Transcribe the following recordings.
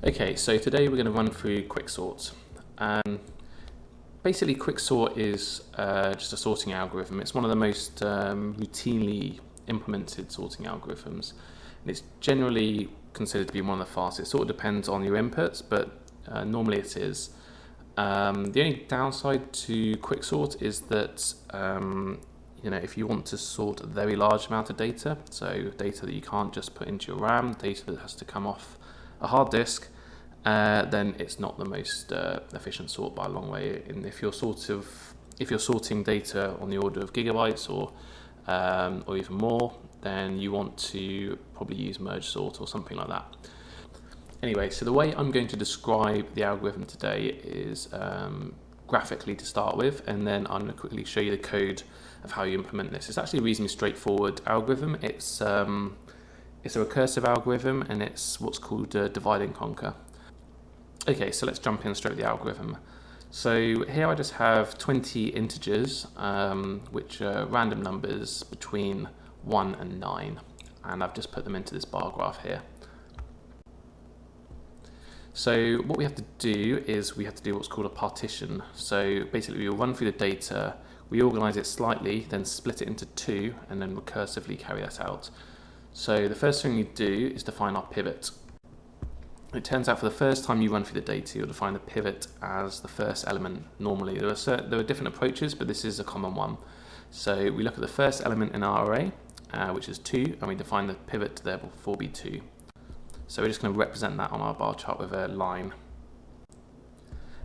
Okay, so today we're going to run through Quicksort. Basically, Quicksort is just a sorting algorithm. It's one of the most routinely implemented sorting algorithms. And it's generally considered to be one of the fastest. It sort of depends on your inputs, but normally it is. The only downside to Quicksort is that if you want to sort a very large amount of data, so data that you can't just put into your RAM, data that has to come off a hard disk, then it's not the most efficient sort by a long way. And if you're sorting data on the order of gigabytes or even more, then you want to probably use merge sort or something like that. Anyway, so the way I'm going to describe the algorithm today is graphically to start with, and then I'm going to quickly show you the code of how you implement this. It's actually a reasonably straightforward algorithm. It's a recursive algorithm, and it's what's called divide and conquer. Okay, so let's jump in straight with the algorithm. So here I just have 20 integers, which are random numbers between 1 and 9, and I've just put them into this bar graph here. So what we have to do is we have to do what's called a partition. So basically we'll run through the data, we organize it slightly, then split it into two, and then recursively carry that out. So the first thing you do is define our pivot. It turns out for the first time you run through the data, you'll define the pivot as the first element normally. There are different approaches, but this is a common one. So we look at the first element in our array, which is 2, and we define the pivot to therefore be 2. So we're just going to represent that on our bar chart with a line.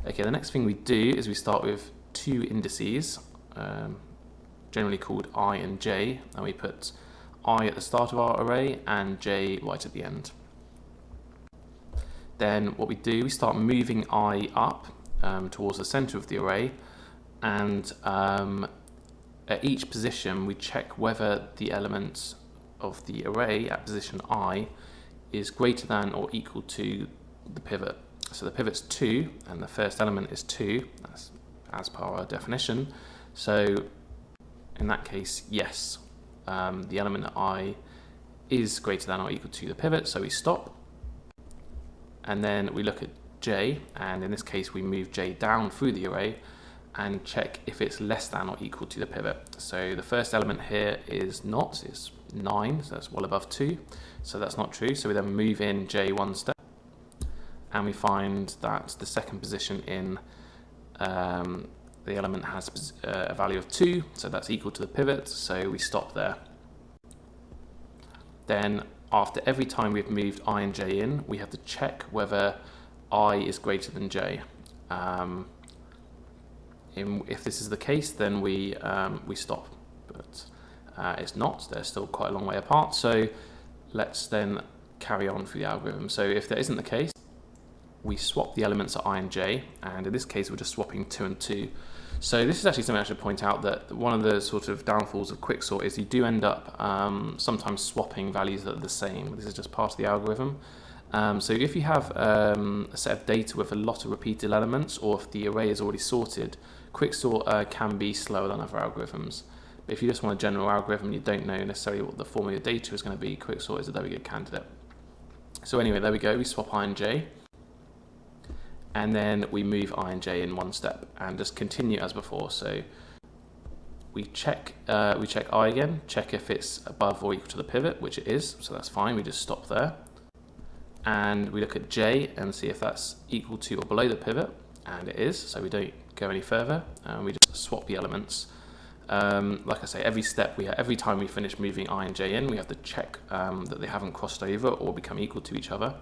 Okay, the next thing we do is we start with two indices, generally called I and j, and we put I at the start of our array and j right at the end. Then what we do, we start moving I up towards the center of the array, and at each position we check whether the element of the array at position I is greater than or equal to the pivot. So the pivot's 2 and the first element is 2, that's as per our definition. So in that case, yes, the element at I is greater than or equal to the pivot, so we stop. And then we look at j, and in this case we move j down through the array and check if it's less than or equal to the pivot. So the first element here is not, it's 9, so that's well above 2, so that's not true. So we then move in j one step, and we find that the second position in the element has a value of 2, so that's equal to the pivot, so we stop there. Then after every time we've moved I and j in, we have to check whether I is greater than j. If this is the case, then we stop, but it's not. They're still quite a long way apart, so let's then carry on through the algorithm. So if that isn't the case, we swap the elements at I and j, and in this case we're just swapping 2 and 2. So this is actually something I should point out, that one of the sort of downfalls of Quicksort is you do end up sometimes swapping values that are the same. This is just part of the algorithm. So if you have a set of data with a lot of repeated elements, or if the array is already sorted, Quicksort can be slower than other algorithms. But if you just want a general algorithm, you don't know necessarily what the form of your data is going to be, Quicksort is a very good candidate. So anyway, there we go, we swap I and j. And then we move I and j in one step and just continue as before. So we check I again, check if it's above or equal to the pivot, which it is, so that's fine, we just stop there. And we look at j and see if that's equal to or below the pivot, and it is, so we don't go any further, and we just swap the elements. Like I say, every time we finish moving I and j in, we have to check that they haven't crossed over or become equal to each other,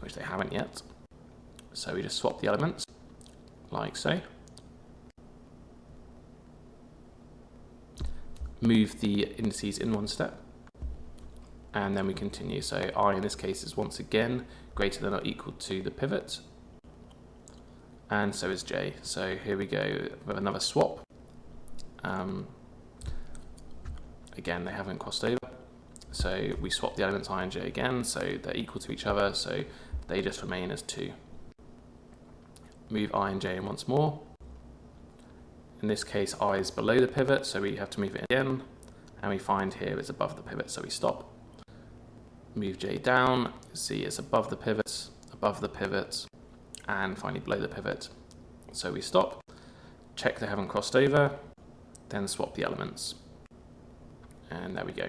which they haven't yet. So we just swap the elements, like so. Move the indices in one step, and then we continue. So I in this case is once again greater than or equal to the pivot, and so is j. So here we go with another swap. Again, they haven't crossed over, so we swap the elements I and j again, so they're equal to each other, so they just remain as 2. Move I and j in once more. In this case, I is below the pivot, so we have to move it again, and we find here it's above the pivot, so we stop. Move j down, see it's above the pivot, above the pivot, and finally below the pivot. So we stop, check they haven't crossed over, then swap the elements. And there we go.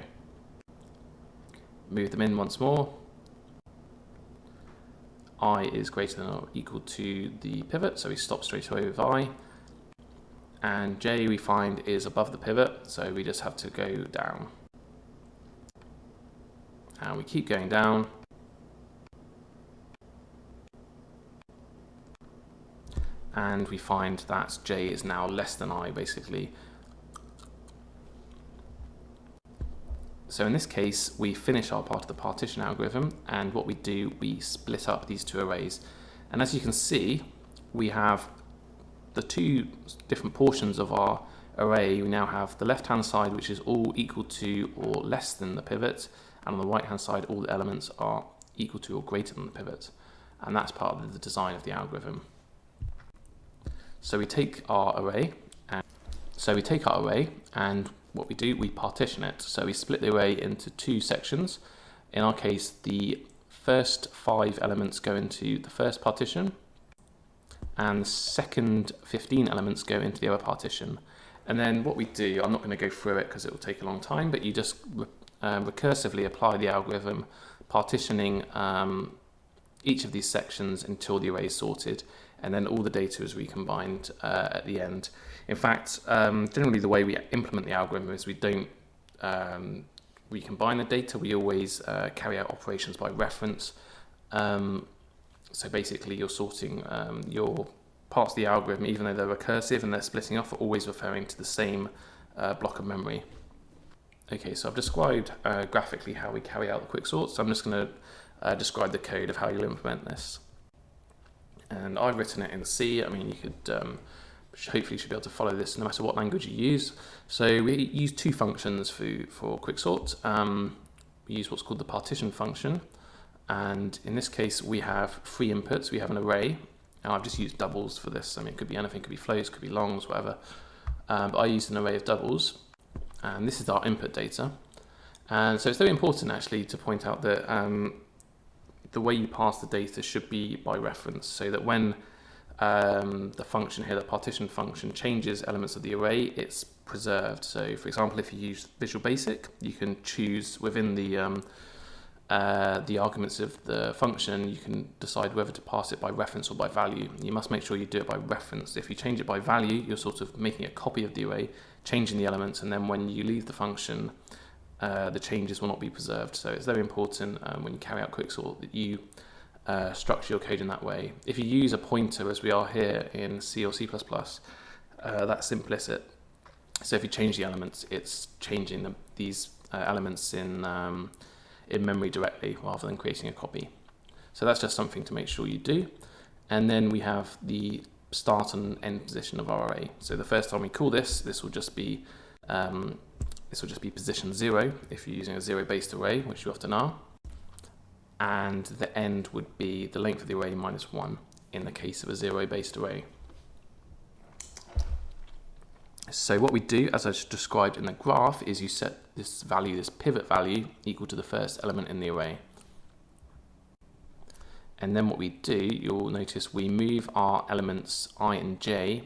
Move them in once more. I is greater than or equal to the pivot, so we stop straight away with I. And J we find is above the pivot, so we just have to go down. And we keep going down. And we find that J is now less than I, basically. So in this case, we finish our part of the partition algorithm, and what we do, we split up these two arrays. And as you can see, we have the two different portions of our array. We now have the left-hand side, which is all equal to or less than the pivot, and on the right-hand side, all the elements are equal to or greater than the pivot. And that's part of the design of the algorithm. So we take our array, and what we do, we partition it. So we split the array into two sections. In our case, the first 5 elements go into the first partition, and the second 15 elements go into the other partition. And then what we do, I'm not going to go through it because it will take a long time, but you just recursively apply the algorithm, partitioning each of these sections until the array is sorted, and then all the data is recombined at the end. In fact, generally the way we implement the algorithm is we don't recombine the data, we always carry out operations by reference. So basically you're sorting your parts of the algorithm, even though they're recursive and they're splitting off, are always referring to the same block of memory. Okay, so I've described graphically how we carry out the quicksort, so I'm just going to describe the code of how you'll implement this. And I've written it in C. I mean, you could hopefully should be able to follow this no matter what language you use. So we use two functions for quicksort. We use what's called the partition function, and in this case we have 3 inputs. We have an array. Now I've just used doubles for this. I mean, it could be anything, it could be floats, could be longs, whatever. But I used an array of doubles, and this is our input data. And so it's very important actually to point out that the way you pass the data should be by reference, so that when the function here, the partition function, changes elements of the array, it's preserved. So for example, if you use Visual Basic, you can choose within the arguments of the function, you can decide whether to pass it by reference or by value. You must make sure you do it by reference. If you change it by value, you're sort of making a copy of the array, changing the elements, and then when you leave the function, the changes will not be preserved. So it's very important when you carry out quicksort that you structure your code in that way. If you use a pointer, as we are here in C or C++, that's implicit. So if you change the elements, it's changing these elements in memory directly rather than creating a copy. So that's just something to make sure you do. And then we have the start and end position of our array. So the first time we call this will just be position 0 if you're using a 0-based array, which you often are. And the end would be the length of the array minus 1 in the case of a 0-based array. So what we do, as I just described in the graph, is you set this value, this pivot value, equal to the first element in the array. And then what we do, you'll notice we move our elements I and j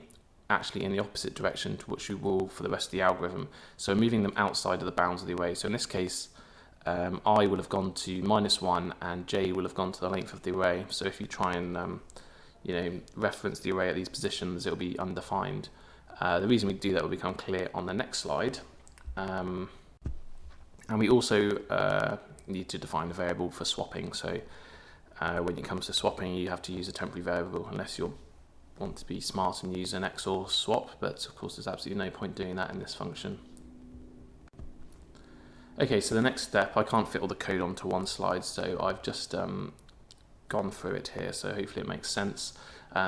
actually in the opposite direction to which we will for the rest of the algorithm. So moving them outside of the bounds of the array. So in this case, I will have gone to -1 and j will have gone to the length of the array. So if you try and reference the array at these positions, it will be undefined. The reason we do that will become clear on the next slide. And we also need to define a variable for swapping. So when it comes to swapping, you have to use a temporary variable unless you want to be smart and use an XOR swap, but of course there's absolutely no point doing that in this function. Okay, so the next step, I can't fit all the code onto one slide, so I've just gone through it here, so hopefully it makes sense.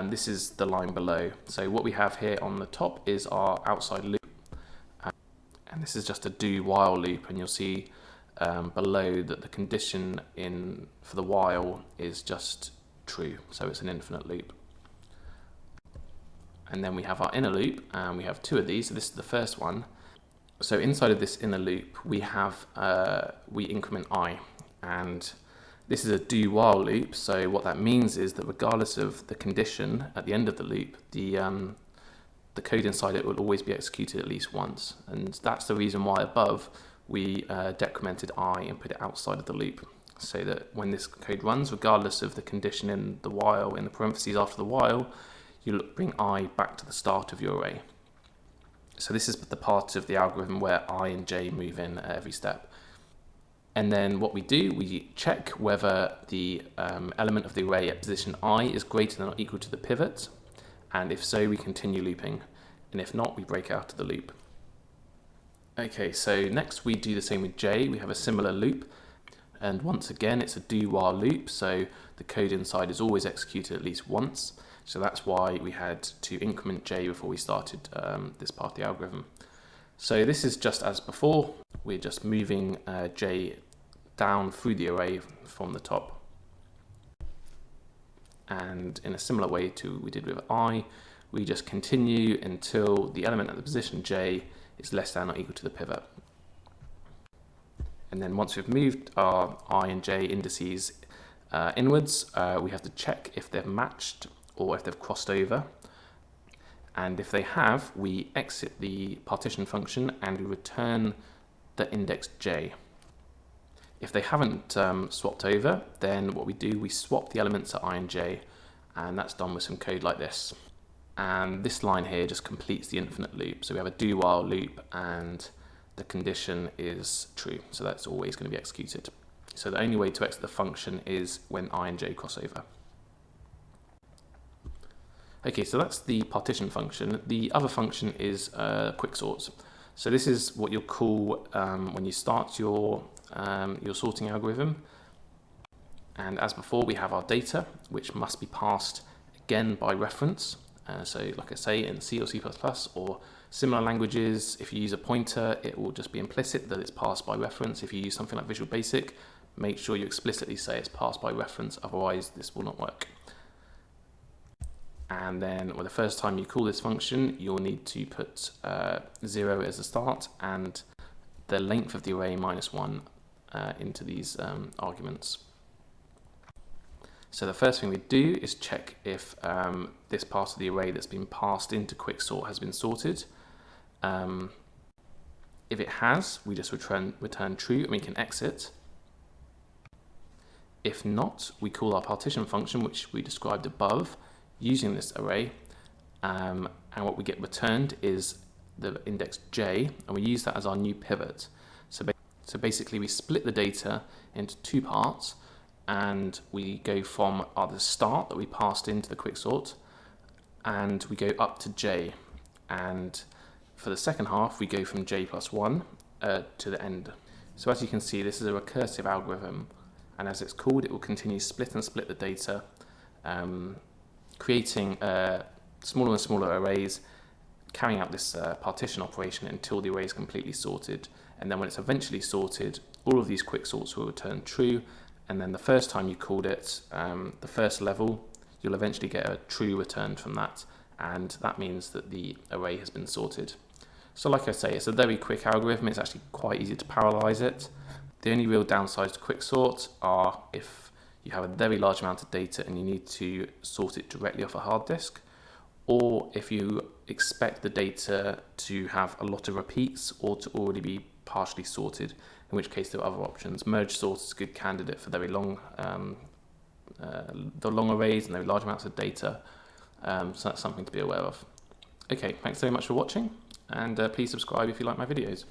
This is the line below. So what we have here on the top is our outside loop, and this is just a do while loop, and you'll see below that the condition for the while is just true, so it's an infinite loop. And then we have our inner loop, and we have 2 of these. So this is the first one. So inside of this inner loop, we have we increment I, and This is a do while loop, so what that means is that regardless of the condition at the end of the loop, the code inside it will always be executed at least once. And that's the reason why above we decremented I and put it outside of the loop, so that when this code runs, regardless of the condition in the while, in the parentheses after the while, you'll bring I back to the start of your array. So this is the part of the algorithm where I and j move in at every step. And then what we do, we check whether the element of the array at position I is greater than or equal to the pivot. And if so, we continue looping. And if not, we break out of the loop. Okay, so next we do the same with j. We have a similar loop. And once again, it's a do while loop. So the code inside is always executed at least once. So that's why we had to increment j before we started this part of the algorithm. So this is just as before. We're just moving j down through the array from the top. And in a similar way to we did with I, we just continue until the element at the position j is less than or equal to the pivot. And then once we've moved our I and j indices inwards, we have to check if they've matched or if they've crossed over. And if they have, we exit the partition function and we return the index j. If they haven't swapped over, then what we do, we swap the elements at I and j, and that's done with some code like this. And this line here just completes the infinite loop. So we have a do while loop and the condition is true. So that's always going to be executed. So the only way to exit the function is when I and j cross over. Okay, so that's the partition function. The other function is Quicksort. So this is what you'll call when you start your sorting algorithm. And as before, we have our data, which must be passed again by reference. So like I say, in C or C++ or similar languages, if you use a pointer, it will just be implicit that it's passed by reference. If you use something like Visual Basic, make sure you explicitly say it's passed by reference, otherwise this will not work. And then the first time you call this function, you'll need to put 0 as a start and the length of the array -1 into these arguments. So the first thing we do is check if this part of the array that's been passed into Quicksort has been sorted. If it has, we just return true and we can exit. If not, we call our partition function, which we described above, using this array, and what we get returned is the index j, and we use that as our new pivot. So basically we split the data into two parts, and we go from the start that we passed into the Quicksort, and we go up to j. And for the second half, we go from j plus 1 to the end. So as you can see, this is a recursive algorithm, and as it's called, it will continue split the data, creating smaller and smaller arrays, carrying out this partition operation until the array is completely sorted. And then when it's eventually sorted, all of these Quicksorts will return true. And then the first time you called it, the first level, you'll eventually get a true returned from that. And that means that the array has been sorted. So like I say, it's a very quick algorithm. It's actually quite easy to parallelize it. The only real downsides to Quicksort are if you have a very large amount of data and you need to sort it directly off a hard disk, or if you expect the data to have a lot of repeats or to already be partially sorted, in which case there are other options. Merge sort is a good candidate for very long, the long arrays and very large amounts of data. So that's something to be aware of. Okay, thanks very much for watching, and please subscribe if you like my videos.